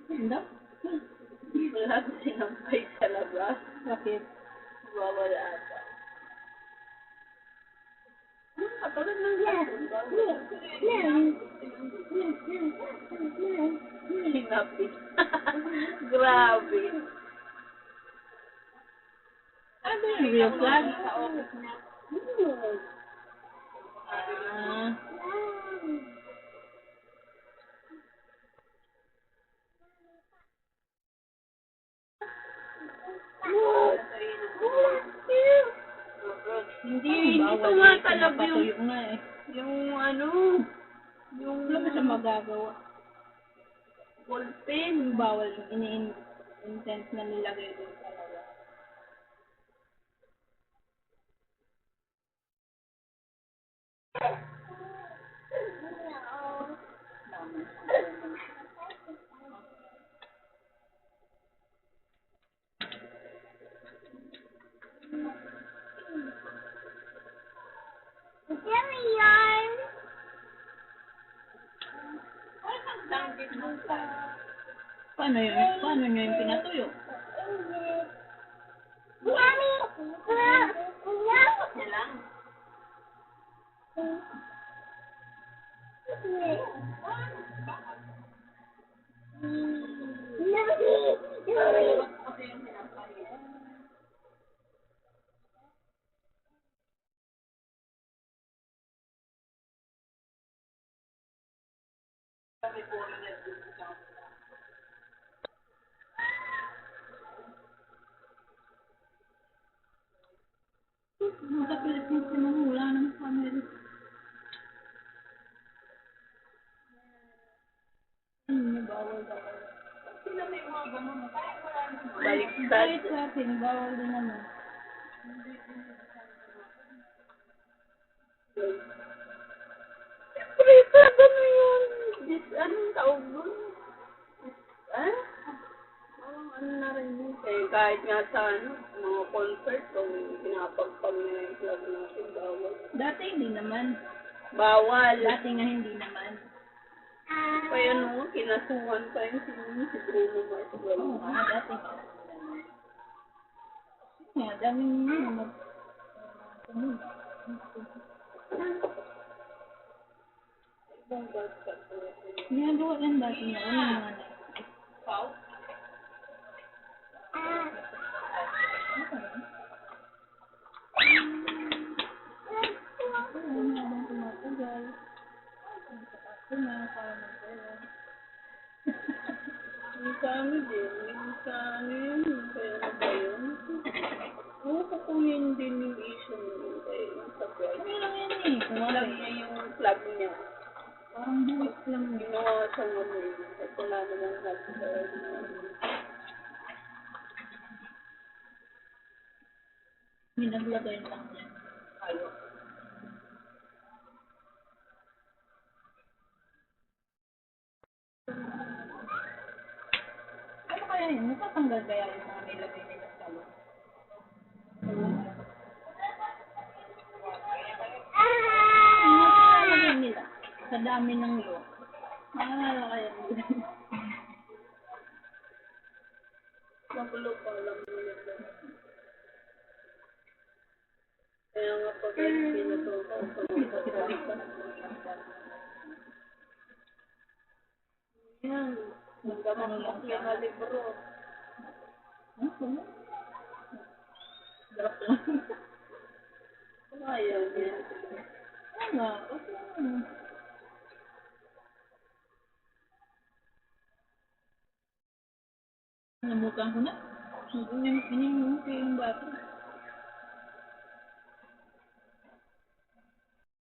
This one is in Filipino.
Hindi? Wala ko sinampay sa labas. Bakit? Bawal ata. Katulad ng gano'n. Sinapit. Grabe. Ano yung real flag? Ah. Hindi tumatalab Patuyo nga eh. yung ano, yung Wala ba siya magagawa? ballpen. Bawal yung ini-intent na nilagay doon talaga. Paano yun? Paano nyo yung pinatuyo? Yan lang. Sa Philippines naman wala ng family. Bawal talaga. Baliktad. Kahit sa atin, bawal din naman. Siyempre, ano yun? Anong tawag doon? Ano na rin yun? Eh, kahit nga sa mga concert, kung pinapagpag na yung flag natin, bawal. Dati hindi naman. Bawal. Dati nga hindi naman. Kaya nung kinasuhan pa yung si Bruno Mars. Oo nga, dati nga. Nga, daming mga Ibang bagsak ko. ginagawa lang dati na yung mga Pau? habang tumatagal. Kasi na, para mag-pera. Yung sa ano din, yung sa ano yun, kaya na ba yun? Oo, kukunin din yung issue yun, kaya yung sa flag. Ano lang yan eh? Alam niya yung flag niya. Parang buwis lang yun. Ginawa siyang ano yun, at wala namang nag-flag. Minaglagay lang yan. Ayaw. Ano kaya yun? Natatanggal kaya yung mga nilagay nila sa loob? Nilagay nila sa dami ng loob. Maalala kaya nila. Magulo pa lang nila. Kaya nga pag pinatuto ko sa yan. Magdamakmak yan na libro. Drop lang. Ayaw niya. Ano? Okay. Namukan ko na. Hindi yung bata.